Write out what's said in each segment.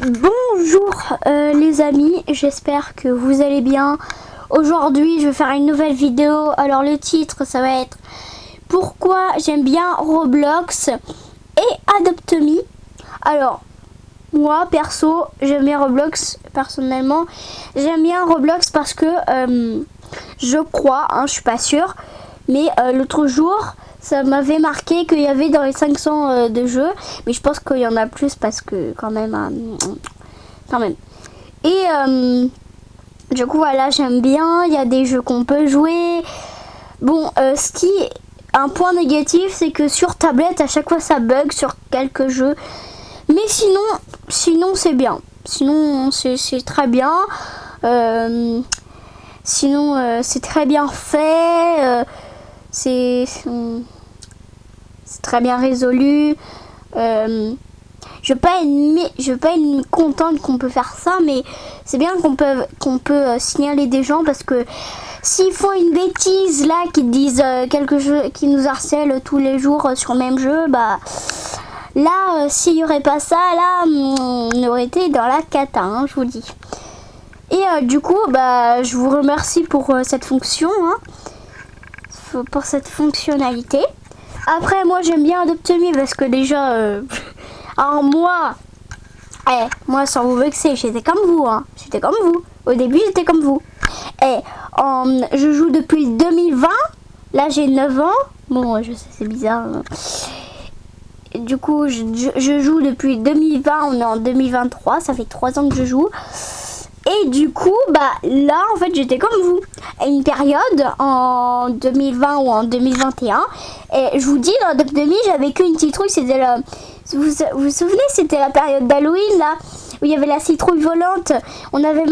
Bonjour les amis, j'espère que vous allez bien. Aujourd'hui je vais faire une nouvelle vidéo. Alors le titre ça va être pourquoi j'aime bien Roblox et Adopt Me. Alors moi perso j'aime bien Roblox, personnellement j'aime bien Roblox parce que je crois, je suis pas sûre, mais l'autre jour ça m'avait marqué qu'il y avait dans les 500 de jeux, mais je pense qu'il y en a plus parce que quand même, Et du coup voilà, j'aime bien, il y a des jeux qu'on peut jouer. Bon, ce qui est un point négatif, c'est que sur tablette à chaque fois ça bug sur quelques jeux, mais sinon c'est bien. Sinon c'est très bien. Sinon c'est très bien fait. C'est très bien résolu. Je vais pas être contente qu'on peut faire ça, mais c'est bien qu'on peut signaler des gens, parce que s'ils font une bêtise là, qui disent quelque chose, qui nous harcèlent tous les jours sur le même jeu, bah là s'il y aurait pas ça, là on aurait été dans la cata, je vous dis. Et du coup bah je vous remercie pour cette fonction, pour cette fonctionnalité. Après moi j'aime bien Adopt Me parce que déjà alors moi sans vous vexer, j'étais comme vous, j'étais comme vous. Au début j'étais comme vous. Je joue depuis 2020. Là j'ai 9 ans. Bon je sais c'est bizarre. Du coup je joue depuis 2020, on est en 2023, ça fait 3 ans que je joue. Et du coup, bah là, en fait, j'étais comme vous. À une période, en 2020 ou en 2021. Et je vous dis, dans Adopt Me, j'avais qu'une citrouille. C'était vous vous souvenez, c'était la période d'Halloween, là, où il y avait la citrouille volante. On n'avait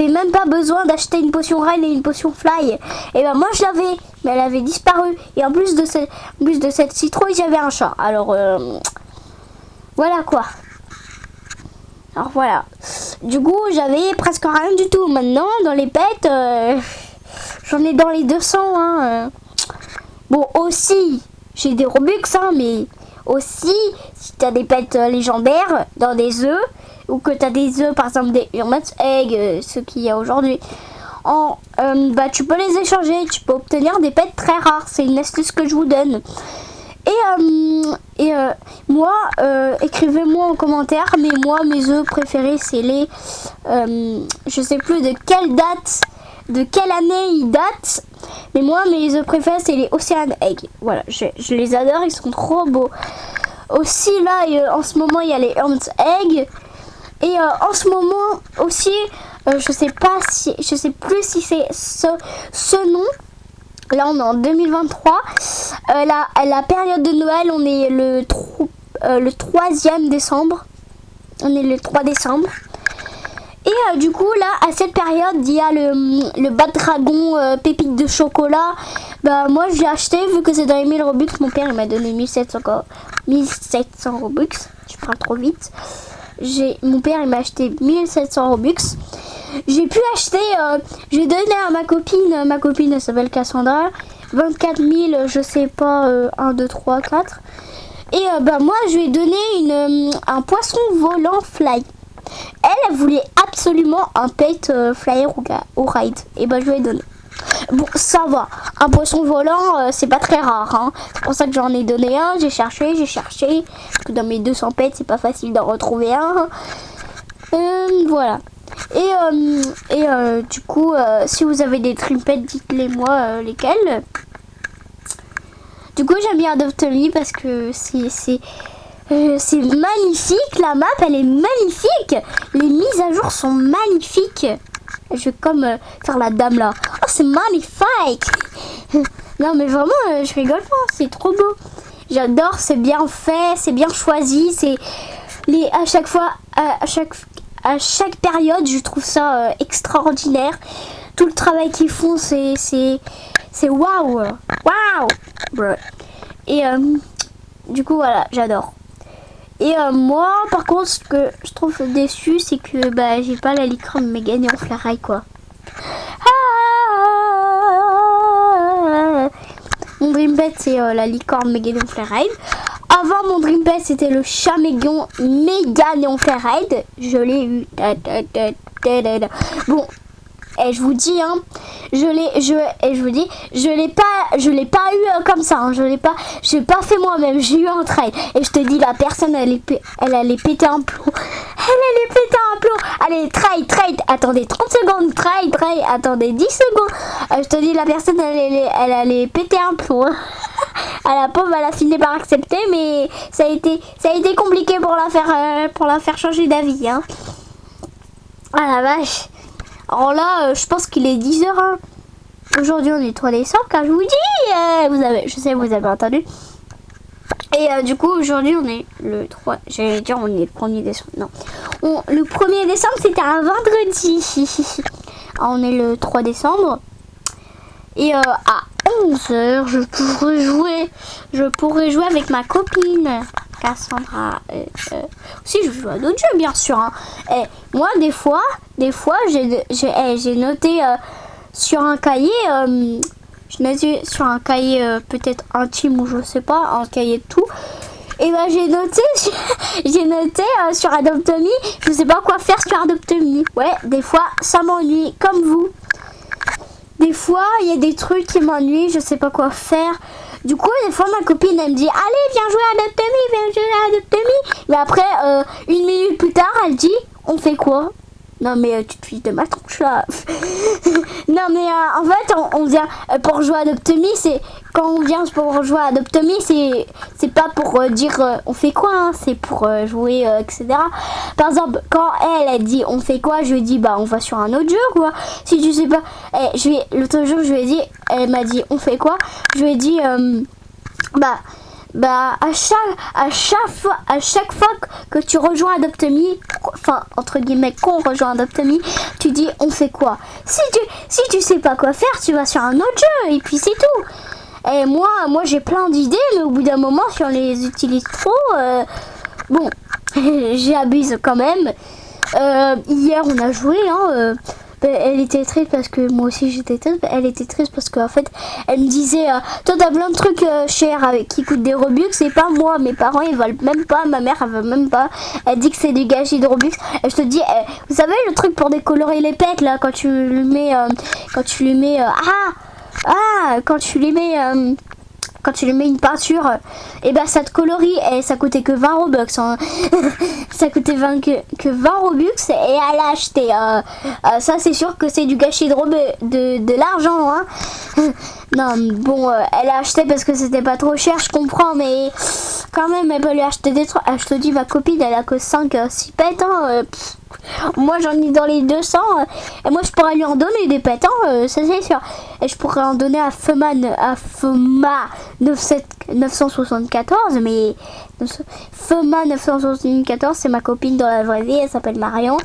même pas besoin d'acheter une potion Reine et une potion Fly. Et ben moi, je l'avais, mais elle avait disparu. Et en plus de cette citrouille, j'avais un chat. Alors, voilà quoi. Alors voilà. Du coup, j'avais presque rien du tout. Maintenant, dans les pets, j'en ai dans les 200. Bon, aussi, j'ai des Robux, mais aussi, si tu as des pets légendaires dans des œufs, ou que tu as des œufs, par exemple des Hermit's Egg, ceux qu'il y a aujourd'hui, bah, tu peux les échanger. Tu peux obtenir des pets très rares. C'est une astuce que je vous donne. Et moi, écrivez-moi en commentaire, mais moi, mes œufs préférés, c'est les... je sais plus de quelle date, de quelle année ils datent, mais moi, mes œufs préférés, c'est les Ocean Egg. Voilà, je les adore, ils sont trop beaux. Aussi, là, en ce moment, il y a les Hermit's Egg. Et en ce moment, aussi, je sais plus si c'est ce nom. Là on est en 2023, la période de Noël, on est le 3e décembre, on est le 3 décembre. Et du coup là, à cette période, il y a le bas de dragon pépite de chocolat. Bah moi je l'ai acheté, vu que c'est dans les 1000 Robux, mon père il m'a donné 1700 Robux, je parle trop vite. Mon père il m'a acheté 1700 Robux. J'ai pu acheter, j'ai donné à ma copine elle s'appelle Cassandra, 24 000, je sais pas, 1, 2, 3, 4. Et bah moi je lui ai donné un poisson volant Fly. Elle voulait absolument un pet flyer au ride. Et bah je lui ai donné. Bon ça va, un poisson volant c'est pas très rare, c'est pour ça que j'en ai donné un, j'ai cherché, parce que dans mes 200 pets c'est pas facile d'en retrouver un. Voilà. Et du coup, si vous avez des Dream Pets, dites-les moi lesquels. Du coup, j'aime bien Adopt Me parce que c'est magnifique. La map, elle est magnifique. Les mises à jour sont magnifiques. Je vais comme faire la dame là. Oh, c'est magnifique. Non, mais vraiment, je rigole pas. C'est trop beau. J'adore. C'est bien fait. C'est bien choisi. C'est à chaque fois, à chaque période, je trouve ça extraordinaire. Tout le travail qu'ils font, c'est waouh, waouh. Et du coup voilà, j'adore. Et moi, par contre, ce que je trouve déçu, c'est que bah j'ai pas la licorne Megan et on flairaille quoi. Mon dream pet c'est la licorne Megan et on flairaille. avant, mon Dream Pet, c'était le chat méga néon raid. Je l'ai eu. Bon, et je vous dis, hein, je vous dis, je l'ai pas eu comme ça, hein, j'ai pas fait moi-même, j'ai eu un trade. Et je te dis, la personne, elle allait péter un plomb. Elle allait péter un plomb. Allez, trade, attendez 30 secondes, trade, attendez 10 secondes. Je te dis, la personne, elle allait péter un plomb. À la pauvre, elle a fini par accepter, mais ça a été compliqué pour la faire changer d'avis, hein. Ah la vache. Alors là, je pense qu'il est 10h. Hein. Aujourd'hui, on est 3 décembre, car je vous dis, je sais, vous avez entendu. Et du coup, aujourd'hui, on est le 3, j'allais dire, on est le 1er décembre. Non. Le 1er décembre, c'était un vendredi. Alors, on est le 3 décembre. Et à 11h, je pourrais jouer avec ma copine Cassandra. Si je joue à d'autres jeux, bien sûr. Hein. Et moi, des fois, j'ai noté sur un cahier, peut-être intime ou je sais pas, un cahier de tout. Et ben j'ai noté sur Adopt Me, je sais pas quoi faire sur Adopt Me. Ouais, des fois, ça m'ennuie, comme vous. Des fois, il y a des trucs qui m'ennuient, je sais pas quoi faire. Du coup, des fois, ma copine, elle me dit, allez, viens jouer à Adopt Me, viens jouer à Adopt Me. Mais après, 1 minute plus tard, elle dit, on fait quoi? Non, mais tu te fiches de ma tronche, là. Non, mais en fait, on vient pour jouer à Adopt Me, c'est... Quand on vient pour jouer à Adopt Me, c'est pas pour dire on fait quoi, hein, c'est pour jouer, etc. Par exemple, quand elle dit on fait quoi, je lui dis bah on va sur un autre jeu, quoi. Si tu sais pas, l'autre jour, je lui ai dit, elle m'a dit on fait quoi, je lui ai dit à chaque fois que tu rejoins Adopt Me, enfin entre guillemets qu'on rejoint Adopt Me, tu dis on fait quoi. Si tu sais pas quoi faire, tu vas sur un autre jeu et puis c'est tout. Et moi j'ai plein d'idées, mais au bout d'un moment, si on les utilise trop, bon, j'abuse quand même. Hier on a joué, hein. Elle était triste parce que moi aussi j'étais triste. Elle était triste parce qu'en fait elle me disait toi t'as plein de trucs chers qui coûtent des Robux et pas moi, mes parents ils veulent même pas, ma mère elle veut même pas, elle dit que c'est du gâchis de Robux. Et je te dis vous savez le truc pour décolorer les pets là, quand tu lui mets quand tu lui mets une peinture, et ben ça te colorie, et ça coûtait que 20 Robux. Hein. Ça coûtait que 20 Robux et elle a acheté. Ça c'est sûr que c'est du gâchis de l'argent. Hein. Non, bon, elle a acheté parce que c'était pas trop cher, je comprends, mais quand même elle peut lui acheter des trucs. Je te dis, ma copine elle a que 5-6 pets. Hein. Moi j'en ai dans les 200 et moi je pourrais lui en donner des pets, hein, ça c'est sûr. Et je pourrais en donner à Fema 974, mais Fema 974 c'est ma copine dans la vraie vie, elle s'appelle Marion.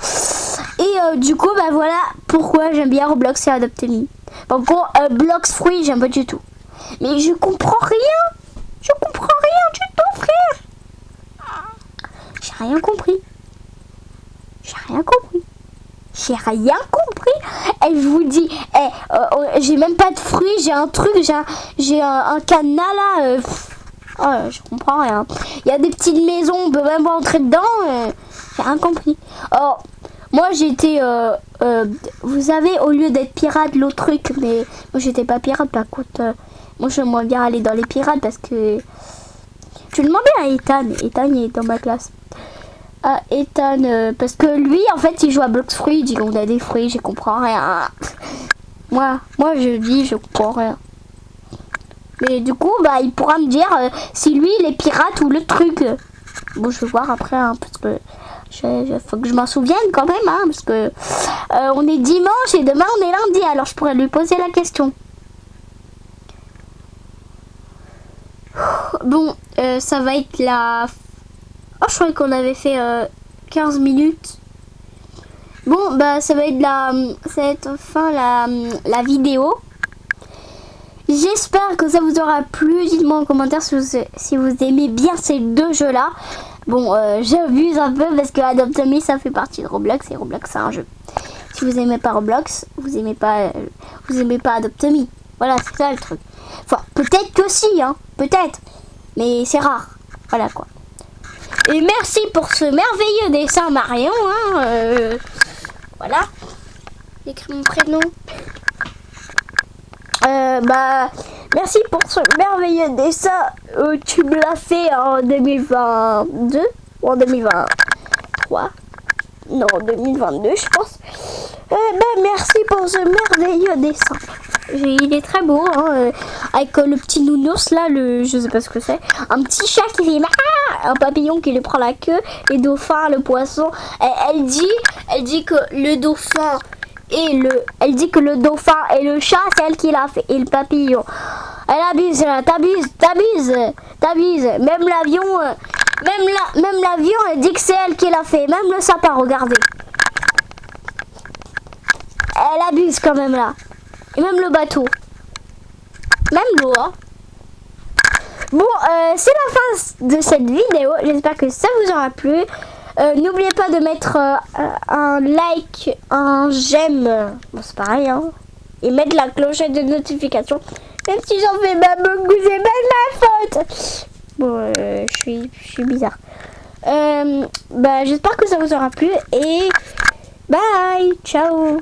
Et du coup bah voilà pourquoi j'aime bien Roblox et Adopt Me. En gros Blox Fruit j'aime pas du tout. Mais je comprends rien. Je comprends rien du tout, frère. J'ai rien compris. Et je vous dis, j'ai même pas de fruits, j'ai un truc, j'ai un cadenas là. Je comprends rien. Il y a des petites maisons, on peut même pas entrer dedans. J'ai rien compris. Oh, moi j'étais, vous savez, au lieu d'être pirate, l'autre truc, mais moi j'étais pas pirate par contre. Moi j'aimerais bien aller dans les pirates parce que. Je demandais à Ethan il est dans ma classe. À Ethan, parce que lui en fait il joue à Blox Fruit, il dit on a des fruits, je comprends rien. Moi je dis je comprends rien. Mais du coup bah il pourra me dire si lui il est pirate ou le truc. Bon je vais voir après hein, parce que faut que je m'en souvienne quand même hein, parce que on est dimanche et demain on est lundi, alors je pourrais lui poser la question. Bon ça va être la... Oh, je croyais qu'on avait fait 15 minutes. Bon, bah ça va être fin la vidéo. J'espère que ça vous aura plu. Dites-moi en commentaire si vous aimez bien ces deux jeux-là. Bon, j'abuse un peu parce que Adopt Me ça fait partie de Roblox et Roblox c'est un jeu. Si vous aimez pas Roblox, vous aimez pas Adopt Me. Voilà, c'est ça le truc. Enfin, peut-être que si, hein, peut-être. Mais c'est rare. Voilà quoi. Et merci pour ce merveilleux dessin Marion. Hein, voilà. J'écris mon prénom. Merci pour ce merveilleux dessin. Tu me l'as fait en 2022 ou en 2023. Non, 2022 je pense. Merci pour ce merveilleux dessin. Il est très beau, hein, avec le petit nounours là, je sais pas ce que c'est. Un petit chat qui fait un papillon qui lui prend la queue, les dauphins, le poisson. Elle dit que le dauphin et le chat, c'est elle qui l'a fait, et le papillon. Elle abuse là, t'abuses. Même l'avion, elle dit que c'est elle qui l'a fait. Même le sapin, regardez. Elle abuse quand même là. Et même le bateau. Même l'eau. Hein. Bon, c'est la fin de cette vidéo. J'espère que ça vous aura plu. N'oubliez pas de mettre un like, un j'aime. Bon, c'est pareil. Hein. Et mettre la clochette de notification. Même si j'en fais pas beaucoup, c'est pas de ma faute. Bon, je suis bizarre. J'espère que ça vous aura plu. Et bye. Ciao.